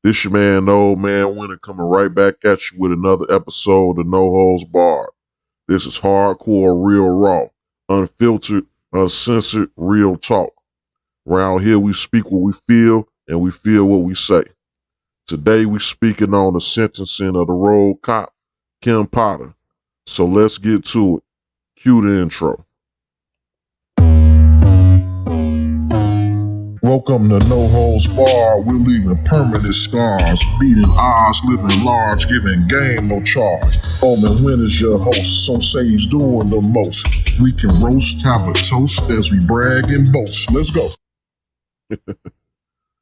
This your man, Ole Man Winter, coming right back at you with another episode of No Holds Barred. This is hardcore, real raw, unfiltered, uncensored, real talk. Around here, we speak what we feel, and we feel what we say. Today, we speaking on the sentencing of the road cop, Kim Potter. So let's get to it. Cue the intro. Welcome to No Holds Barred. We're leaving permanent scars, beating odds, living large, giving game no charge. Ole Man Winter's your host. Some say he's doing the most. We can roast, have a toast as we brag and boast. Let's go.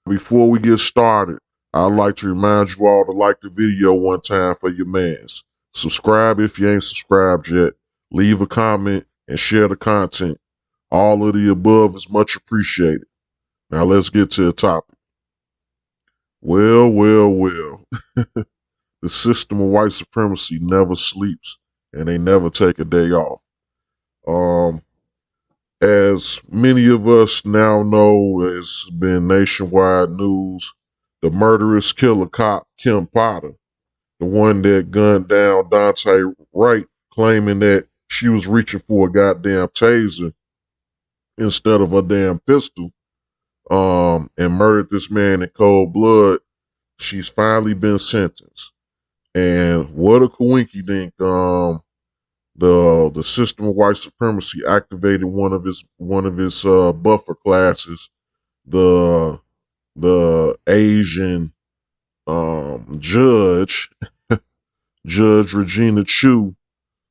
Before we get started, I'd like to remind you all to like the video one time for your mans. Subscribe if you ain't subscribed yet. Leave a comment and share the content. All of the above is much appreciated. Now let's get to the topic. Well. The system of white supremacy never sleeps and they never take a day off. As many of us now know, it's been nationwide news, the murderous killer cop, Kim Potter, the one that gunned down Dante Wright, claiming that she was reaching for a goddamn taser instead of a damn pistol, and murdered this man in cold blood. She's finally been sentenced. And what a coinky dink, the system of white supremacy activated one of his buffer classes, the Asian judge, Judge Regina Chu,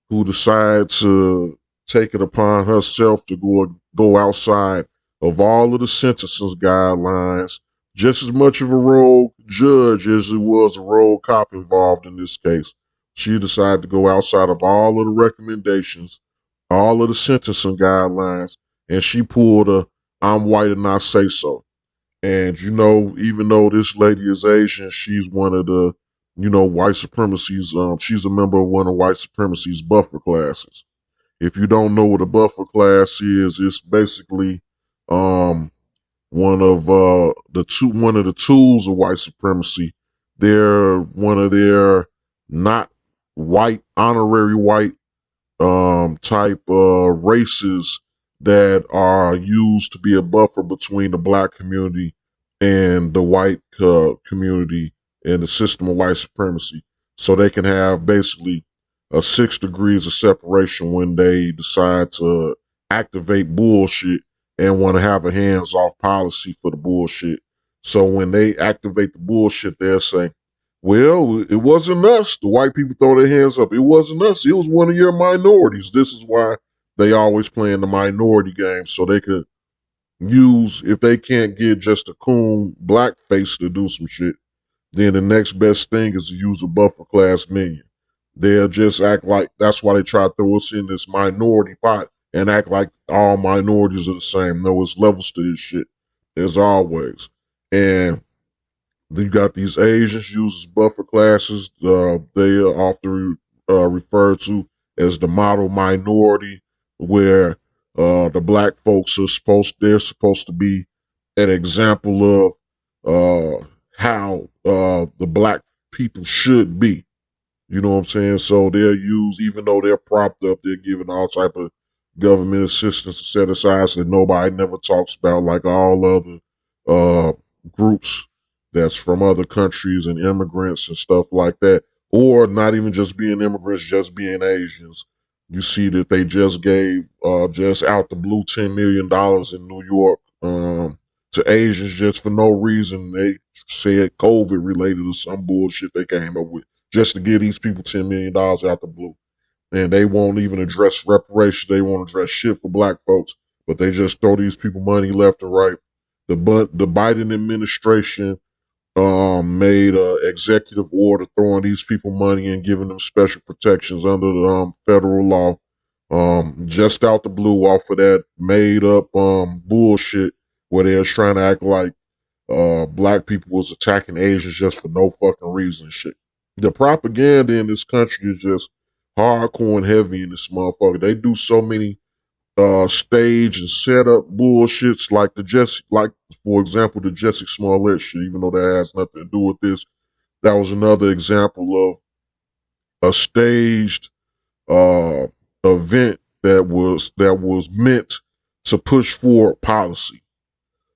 who decided to take it upon herself to go outside of all of the sentencing guidelines, just as much of a rogue judge as it was a rogue cop involved in this case. She decided to go outside of all of the recommendations, all of the sentencing guidelines, and she pulled a "I'm white and I say so." And, even though this lady is Asian, she's one of the, white supremacy's, she's a member of one of white supremacy's buffer classes. If you don't know what a buffer class is, it's basically one of the tools of white supremacy. They're one of their not white, honorary white type races that are used to be a buffer between the black community and the white community in the system of white supremacy. So they can have basically 6 degrees of separation when they decide to activate bullshit and want to have a hands-off policy for the bullshit. So when they activate the bullshit, they'll say, well, it wasn't us. The white people throw their hands up. It wasn't us. It was one of your minorities. This is why they always playing the minority game, so they could use, if they can't get just a coon blackface to do some shit, then the next best thing is to use a buffer class minion. They'll just act like, that's why they try to throw us in this minority pot and act like all minorities are the same. No, it's levels to this shit, as always. And you got these Asians use buffer classes. They are often referred to as the model minority, where the black folks are supposed to be an example of how the black people should be. You know what I'm saying? So they're used, even though they're propped up, they're given all type of government assistance to set aside that nobody never talks about, like all other groups that's from other countries and immigrants and stuff like that, or not even just being immigrants, just being Asians. You see that they just gave, just out the blue, $10 million in New York to Asians just for no reason. They said COVID related or some bullshit they came up with just to give these people $10 million out the blue. And they won't even address reparations. They won't address shit for black folks, but they just throw these people money left and right. The Biden administration made an executive order throwing these people money and giving them special protections under the federal law, just out the blue off of that made up bullshit where they was trying to act like black people was attacking Asians just for no fucking reason. Shit. The propaganda in this country is just hardcore and heavy in this motherfucker. They do so many stage and set up bullshits like for example, the Jesse Smollett shit, even though that has nothing to do with this. That was another example of a staged event that was meant to push forward policy.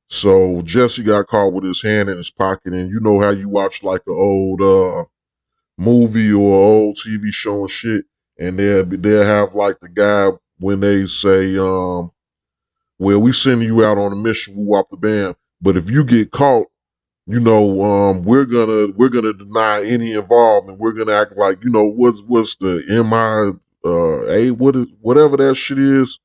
So Jesse got caught with his hand in his pocket, and you know how you watch like an old movie or old TV show and shit, and they'll have like the guy when they say, well, we sending you out on a mission, woo wop the bam. But if you get caught, you know, we're gonna deny any involvement. We're gonna act like, you know, what's the whatever that shit is,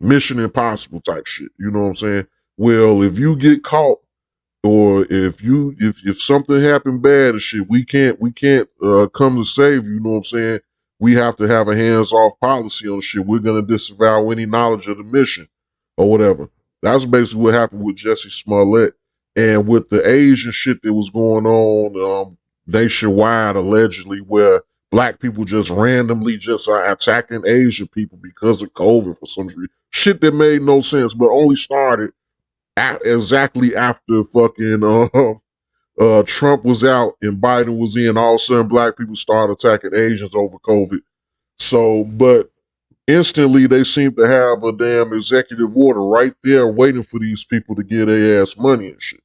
Mission Impossible type shit. You know what I'm saying? Well, if you get caught, or if something happened bad and shit, we can't come to save you. You know what I'm saying? We have to have a hands-off policy on shit. We're gonna disavow any knowledge of the mission or whatever. That's basically what happened with Jesse Smollett, and with the Asian shit that was going on nationwide, allegedly, where black people just randomly just are attacking Asian people because of COVID for some reason. Shit that made no sense, but only started exactly after fucking Trump was out and Biden was in. All of a sudden, black people started attacking Asians over COVID. So, but instantly they seem to have a damn executive order right there waiting for these people to get their ass money and shit.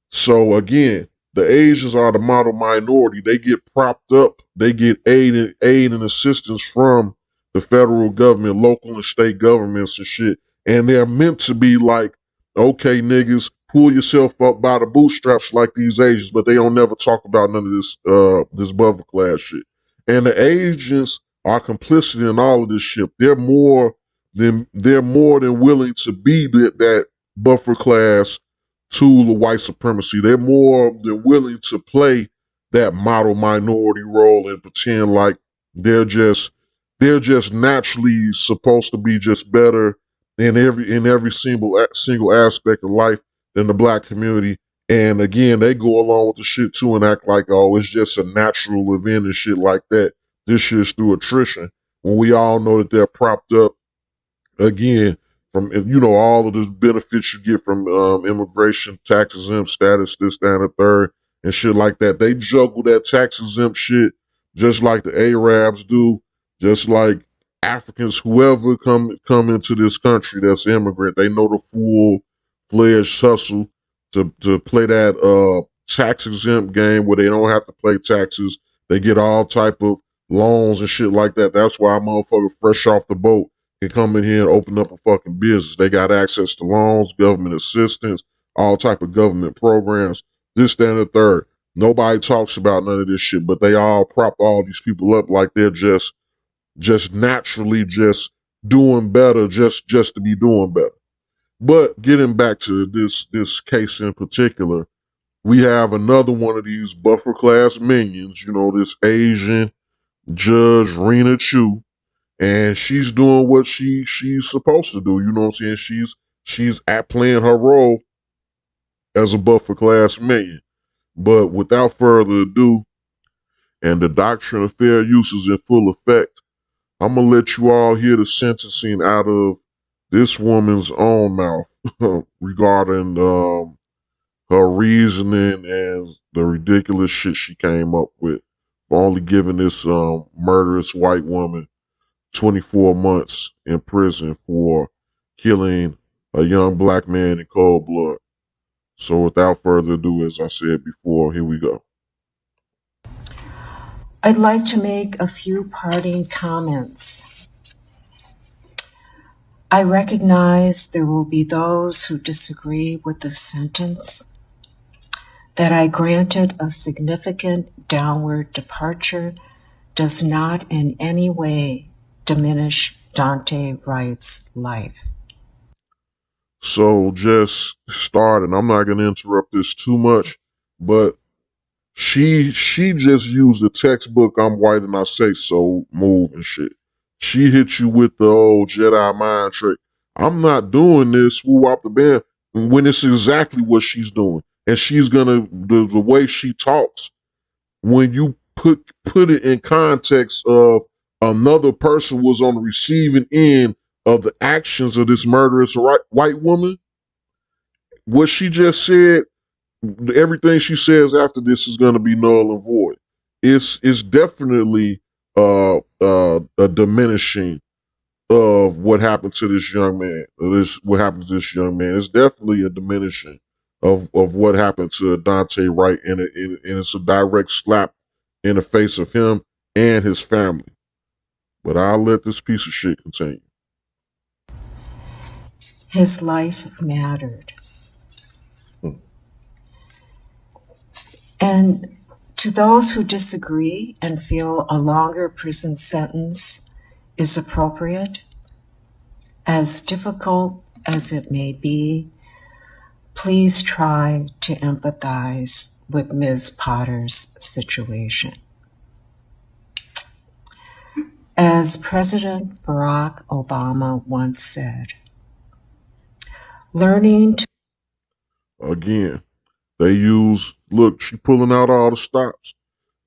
So again, the Asians are the model minority. They get propped up. They get aid and assistance from the federal government, local and state governments and shit. And they're meant to be like, okay, niggas, pull yourself up by the bootstraps like these Asians, but they don't never talk about none of this buffer class shit. And the Asians are complicit in all of this shit. They're more than willing to be that buffer class tool of white supremacy. They're more than willing to play that model minority role and pretend like they're just naturally supposed to be just better in every single aspect of life than the black community. And again, they go along with the shit too and act like, oh, it's just a natural event and shit like that. This shit is through attrition, when we all know that they're propped up again from, you know, all of the benefits you get from immigration, tax exempt status, this, that, and the third, and shit like that. They juggle that tax exempt shit just like the Arabs do, just like Africans, whoever come into this country that's immigrant. They know the full-fledged hustle to play that tax exempt game where they don't have to pay taxes. They get all type of loans and shit like that. That's why a motherfucker fresh off the boat can come in here and open up a fucking business. They got access to loans, government assistance, all type of government programs, this, that, and the third. Nobody talks about none of this shit, but they all prop all these people up like they're just naturally just doing better, just to be doing better. But getting back to this case in particular, we have another one of these buffer class minions, you know, this Asian Judge Regina Chu, and she's doing what she's supposed to do. You know what I'm saying? She's at playing her role as a buffer class minion. But without further ado, and the doctrine of fair use is in full effect, I'm gonna let you all hear the sentencing out of this woman's own mouth regarding her reasoning and the ridiculous shit she came up with for only giving this murderous white woman 24 months in prison for killing a young black man in cold blood. So without further ado, as I said before, here we go. I'd like to make a few parting comments. I recognize there will be those who disagree with the sentence. That I granted a significant downward departure does not in any way diminish Dante Wright's life. So just starting, I'm not going to interrupt this too much, but she just used the textbook "I'm white and I say so" move and shit. She hit you with the old Jedi mind trick. I'm not doing this, woo wop the band, when it's exactly what she's doing. And she's gonna, the way she talks, when you put it in context of another person was on the receiving end of the actions of this murderous white woman, what she just said, everything she says after this is going to be null and void. It's definitely a diminishing of what happened to this young man. What happened to this young man. It's definitely a diminishing of what happened to Dante Wright, and it's a direct slap in the face of him and his family. But I'll let this piece of shit continue. His life mattered. And to those who disagree and feel a longer prison sentence is appropriate, as difficult as it may be, please try to empathize with Ms. Potter's situation. As President Barack Obama once said, learning to... Again, they use, look, she pulling out all the stops.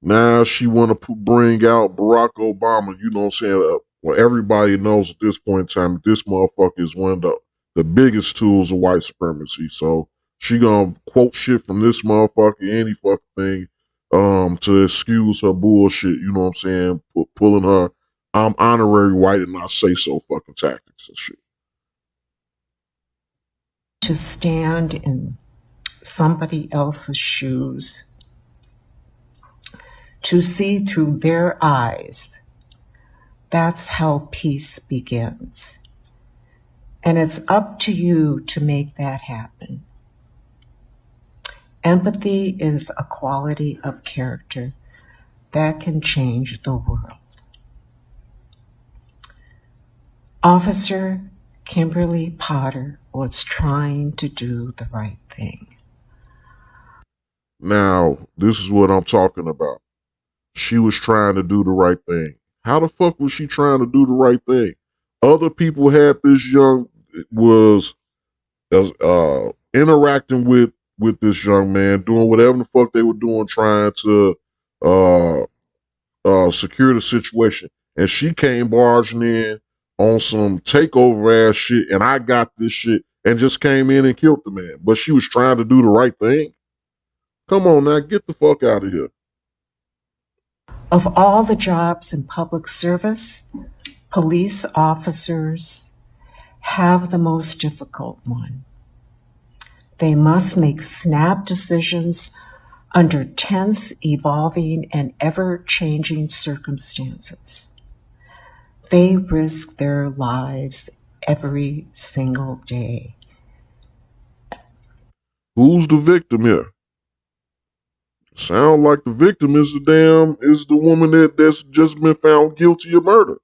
Now she want to bring out Barack Obama, you know what I'm saying? Well, everybody knows at this point in time, this motherfucker is one of the biggest tools of white supremacy. So she gonna quote shit from this motherfucker, any fucking thing, to excuse her bullshit, you know what I'm saying? Pulling her, I'm honorary white and I say so fucking tactics and shit. To stand in somebody else's shoes, to see through their eyes. That's how peace begins. And it's up to you to make that happen. Empathy is a quality of character that can change the world. Officer Kimberly Potter was trying to do the right thing. Now, this is what I'm talking about. She was trying to do the right thing. How the fuck was she trying to do the right thing? Other people had this was interacting with this young man, doing whatever the fuck they were doing, trying to secure the situation. And she came barging in on some takeover ass shit, and I got this shit, and just came in and killed the man. But she was trying to do the right thing. Come on now, get the fuck out of here. Of all the jobs in public service, police officers have the most difficult one. They must make snap decisions under tense, evolving, and ever-changing circumstances. They risk their lives every single day. Who's the victim here? Sound like the victim is the woman that's just been found guilty of murder.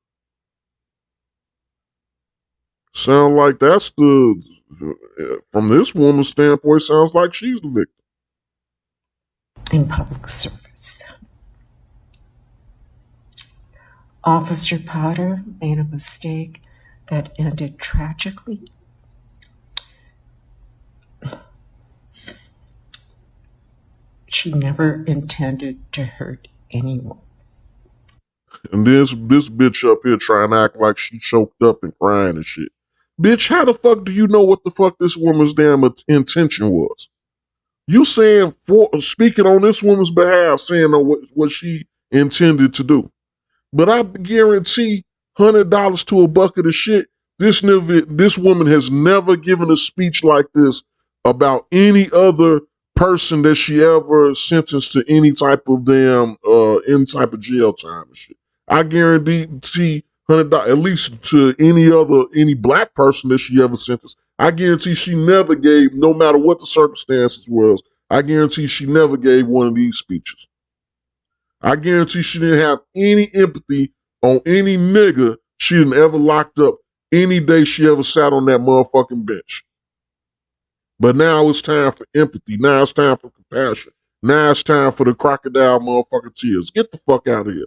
Sound like that's from this woman's standpoint, sounds like she's the victim. In public service. Officer Potter made a mistake that ended tragically. She never intended to hurt anyone. And this bitch up here trying to act like she choked up and crying and shit. Bitch, how the fuck do you know what the fuck this woman's damn intention was? You saying, speaking on this woman's behalf, saying what she intended to do. But I guarantee $100 to a bucket of shit, this woman has never given a speech like this about any other person that she ever sentenced to any type of any type of jail time and shit. I guarantee $100, at least to any black person that she ever sentenced. I guarantee she never gave, no matter what the circumstances was, I guarantee she never gave one of these speeches. I guarantee she didn't have any empathy on any nigga she didn't ever locked up any day she ever sat on that motherfucking bench. But now it's time for empathy. Now it's time for compassion. Now it's time for the crocodile motherfucking tears. Get the fuck out of here.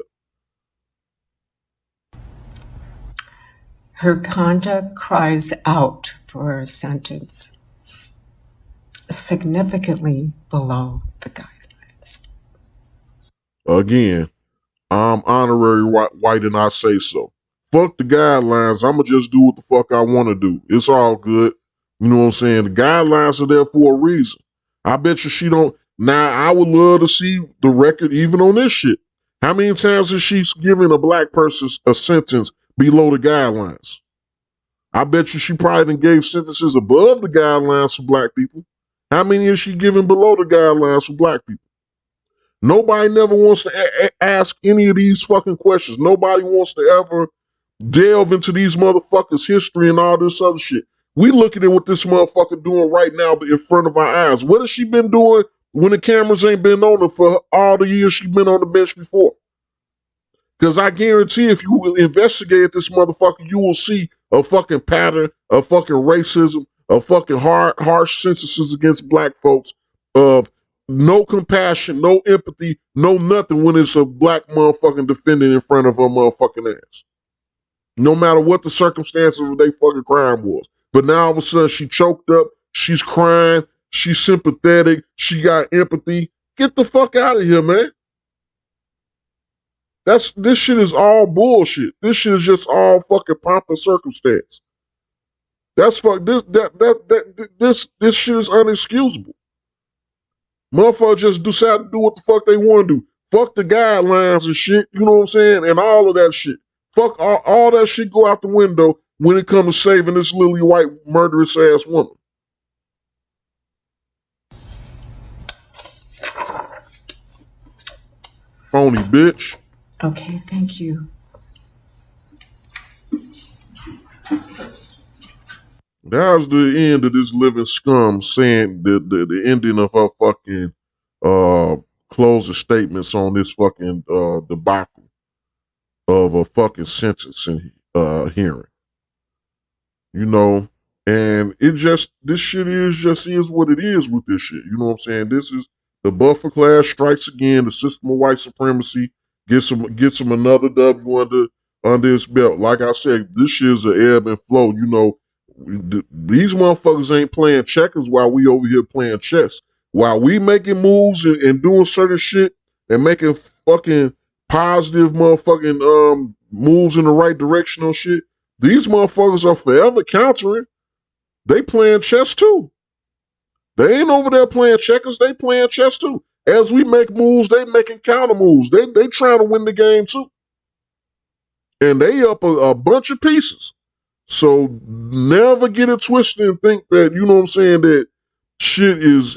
Her conduct cries out for a sentence significantly below the guidelines. Again, I'm honorary white and I say so. Fuck the guidelines. I'ma just do what the fuck I want to do. It's all good. You know what I'm saying? The guidelines are there for a reason. I bet you she don't. Now, I would love to see the record even on this shit. How many times has she given a black person a sentence below the guidelines? I bet you she probably done gave sentences above the guidelines for black people. How many is she giving below the guidelines for black people? Nobody never wants to ask any of these fucking questions. Nobody wants to ever delve into these motherfuckers' history and all this other shit. We looking at what this motherfucker doing right now in front of our eyes. What has she been doing when the cameras ain't been on her for all the years she been on the bench before? Because I guarantee if you investigate this motherfucker, you will see a fucking pattern of fucking racism, of fucking harsh sentences against black folks, of no compassion, no empathy, no nothing when it's a black motherfucking defendant in front of her motherfucking ass. No matter what the circumstances of their fucking crime was. But now all of a sudden she choked up, she's crying, she's sympathetic, she got empathy. Get the fuck out of here, man. This shit is all bullshit. This shit is just all fucking pomp and circumstance. This shit is unexcusable. Motherfuckers just decide to do what the fuck they want to do. Fuck the guidelines and shit, you know what I'm saying? And all of that shit. Fuck all that shit go out the window when it comes to saving this lily white murderous ass woman. Phony bitch. Okay, thank you. That's the end of this living scum saying the ending of her fucking closing statements on this fucking debacle of a fucking sentencing hearing. You know, and this shit is what it is with this shit. You know what I'm saying? This is the buffer class strikes again, the system of white supremacy gets them another W under his belt. Like I said, this shit is an ebb and flow. You know, these motherfuckers ain't playing checkers while we over here playing chess. While we making moves and doing certain shit and making fucking positive motherfucking moves in the right direction on shit, these motherfuckers are forever countering. They playing chess too. They ain't over there playing checkers. They playing chess too. As we make moves, they making counter moves. They trying to win the game too. And they up a bunch of pieces. So never get it twisted and think that, you know what I'm saying, that shit is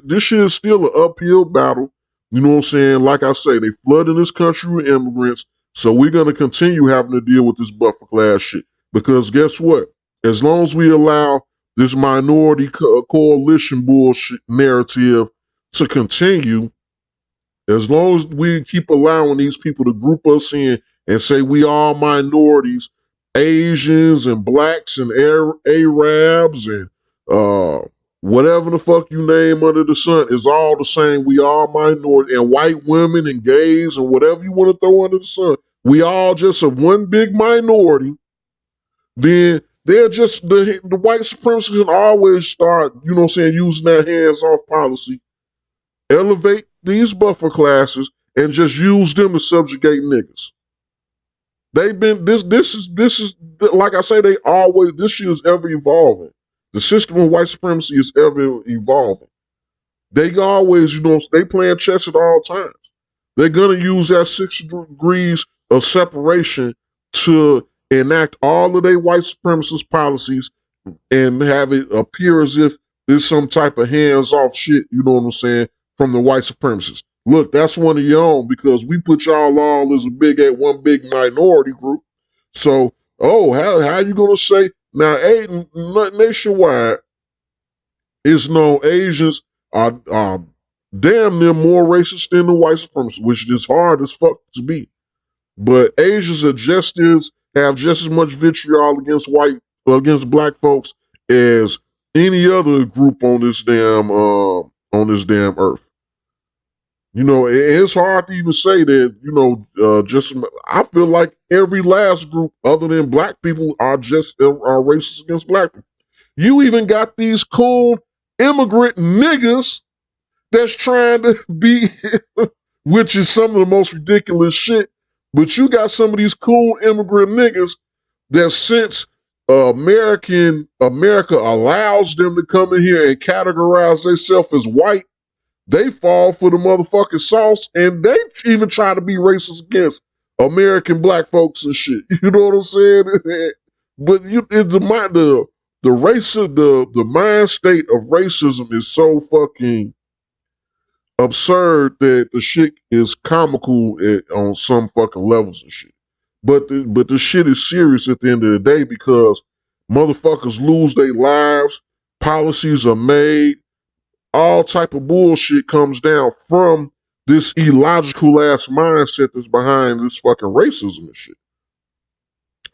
this shit is still an uphill battle. You know what I'm saying? Like I say, they flooding this country with immigrants. So we're going to continue having to deal with this buffer class shit. Because guess what? As long as we allow this minority coalition bullshit narrative to continue, as long as we keep allowing these people to group us in and say we all minorities, Asians and blacks and Arabs and whatever the fuck you name under the sun is all the same. We all minority, and white women and gays and whatever you want to throw under the sun. We all just a one big minority. Then they're just the white supremacists can always start, you know what I'm saying, using that hands-off policy, elevate these buffer classes, and just use them to subjugate niggas. They've been this is like I say, this shit is ever evolving. The system of white supremacy is ever evolving. They always, you know, they playing chess at all times. They're gonna use that 6 degrees of separation to enact all of their white supremacist policies and have it appear as if there's some type of hands-off shit, you know what I'm saying, from the white supremacists. Look, that's one of your own because we put y'all all as one big minority group. So, how you gonna say now? Nationwide, it's known Asians are damn near more racist than the white supremacists, which is hard as fuck to be. But Asians have just as much vitriol against black folks as any other group on this damn earth. You know, it's hard to even say that, you know, I feel like every last group other than black people are racist against black people. You even got these cool immigrant niggas that's trying to be, which is some of the most ridiculous shit, But you got some of these cool immigrant niggas that since America allows them to come in here and categorize themselves as white, they fall for the motherfucking sauce, and they even try to be racist against American black folks and shit. You know what I'm saying? But the mind state of racism is so fucking absurd that the shit is comical on some fucking levels and shit. But the shit is serious at the end of the day because motherfuckers lose their lives, policies are made, all type of bullshit comes down from this illogical ass mindset that's behind this fucking racism and shit.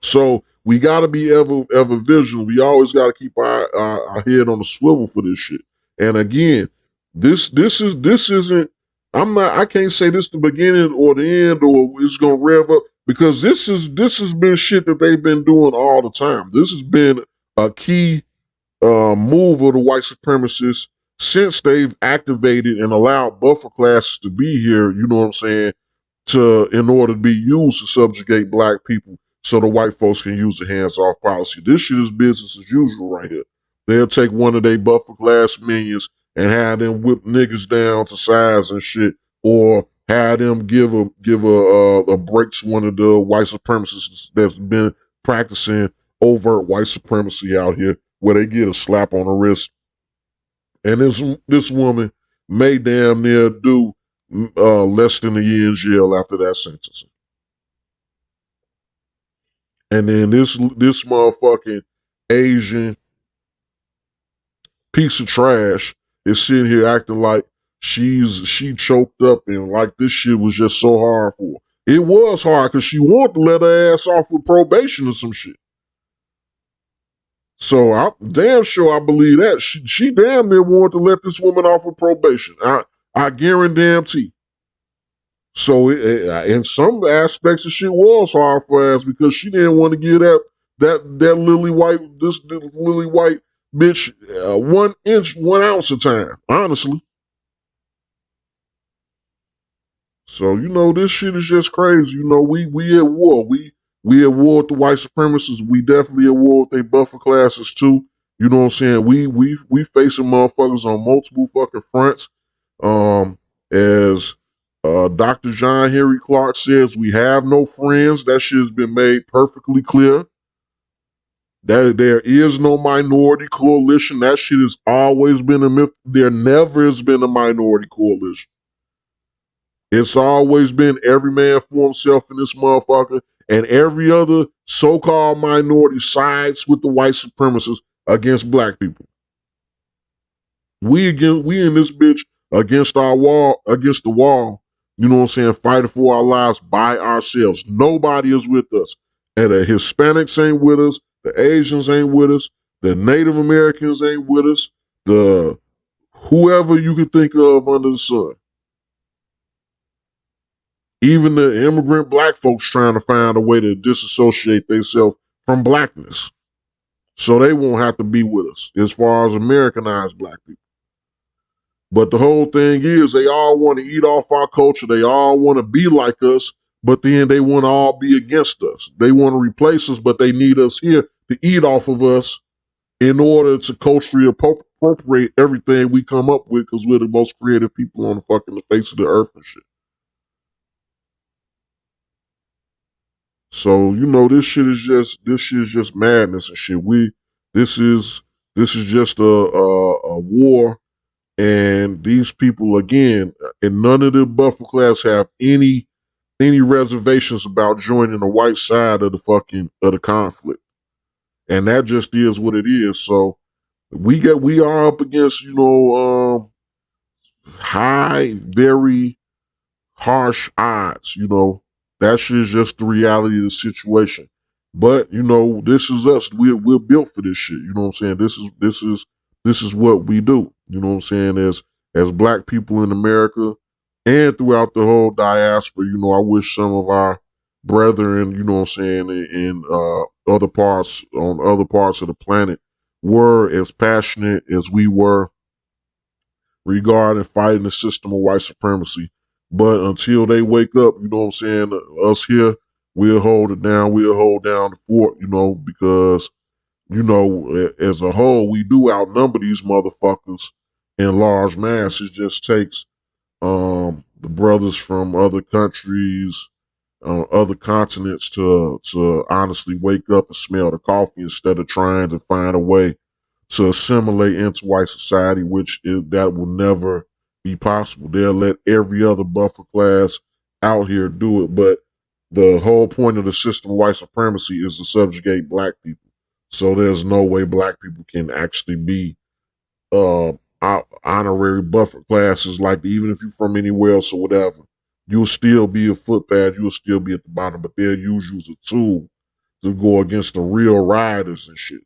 So we gotta be ever vigilant. We always gotta keep our head on the swivel for this shit. And again, this isn't. I can't say this the beginning or the end or it's gonna rev up because this has been shit that they've been doing all the time. This has been a key move of the white supremacists since they've activated and allowed buffer classes to be here, you know what I'm saying, in order to be used to subjugate black people so the white folks can use the hands-off policy. This shit is business as usual right here. They'll take one of their buffer class minions and have them whip niggas down to size and shit, or have them give a break to one of the white supremacists that's been practicing overt white supremacy out here, where they get a slap on the wrist. And this woman may damn near do less than a year in jail after that sentencing. And then this motherfucking Asian piece of trash is sitting here acting like she choked up and like this shit was just so hard for her. It was hard because she wanted to let her ass off with probation or some shit. So I'm damn sure I believe that. She damn near wanted to let this woman off with probation. I guarantee. So in some aspects, the shit was hard for her ass because she didn't want to give that lily white bitch 1 inch, 1 ounce of time. Honestly. So this shit is just crazy. We at war. We at war with the white supremacists. We definitely at war with their buffer classes too. You know what I'm saying? We facing motherfuckers on multiple fucking fronts. As Dr. John Henry Clark says, we have no friends. That shit has been made perfectly clear. That there is no minority coalition. That shit has always been a myth. There never has been a minority coalition. It's always been every man for himself in this motherfucker, and every other so-called minority sides with the white supremacists against black people. We in this bitch against the wall, you know what I'm saying, fighting for our lives by ourselves. Nobody is with us. And the Hispanics ain't with us, the Asians ain't with us, the Native Americans ain't with us, the whoever you could think of under the sun. Even the immigrant black folks trying to find a way to disassociate themselves from blackness so they won't have to be with us as far as Americanized black people. But the whole thing is they all want to eat off our culture. They all want to be like us, but then they want to all be against us. They want to replace us, but they need us here to eat off of us in order to culturally appropriate everything we come up with because we're the most creative people on the face of the earth and shit. So this shit is just madness and shit. This is just a war, and these people again, and none of the buffer class have any reservations about joining the white side of the conflict, and that just is what it is. So we are up against high, very harsh odds. That shit is just the reality of the situation. But this is us. We're built for this shit. You know what I'm saying? This is what we do. You know what I'm saying? As black people in America and throughout the whole diaspora. I wish some of our brethren, you know what I'm saying, in other parts of the planet were as passionate as we were regarding fighting the system of white supremacy. But until they wake up, you know what I'm saying, us here, we'll hold it down. We'll hold down the fort, because, as a whole, we do outnumber these motherfuckers in large mass. It just takes the brothers from other countries, other continents to honestly wake up and smell the coffee instead of trying to find a way to assimilate into white society, that will never be possible. They'll let every other buffer class out here do it, but the whole point of the system of white supremacy is to subjugate black people. So there's no way black people can actually be uh honorary buffer classes, like even if you're from anywhere else or whatever, you'll still be a footpad, you'll still be at the bottom, but they'll use you as a tool to go against the real riders and shit.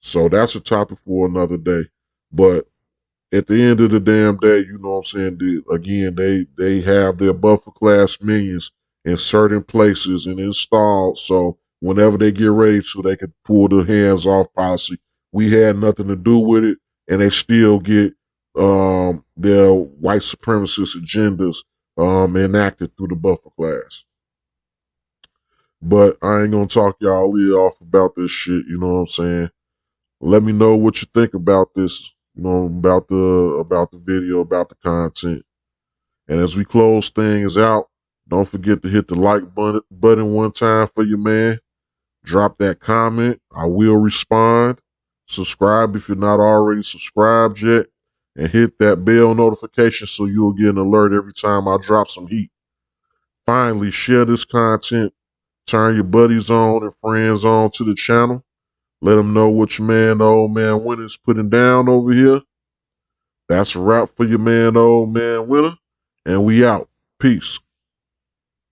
So that's a topic for another day. But at the end of the damn day, you know what I'm saying? Again, they have their buffer class minions in certain places and installed. So whenever they get ready to, they can pull the hands off policy. We had nothing to do with it, and they still get their white supremacist agendas enacted through the buffer class. But I ain't gonna talk y'all ear off about this shit, you know what I'm saying? Let me know what you think about this, about the video, about the content. And as we close things out, don't forget to hit the like button one time for your man. Drop that comment. I will respond. Subscribe if you're not already subscribed yet. And hit that bell notification so you'll get an alert every time I drop some heat. Finally, share this content. Turn your buddies on and friends on to the channel. Let them know what your man, Ole Man Winter, is putting down over here. That's a wrap for your man, Ole Man Winter. And we out. Peace.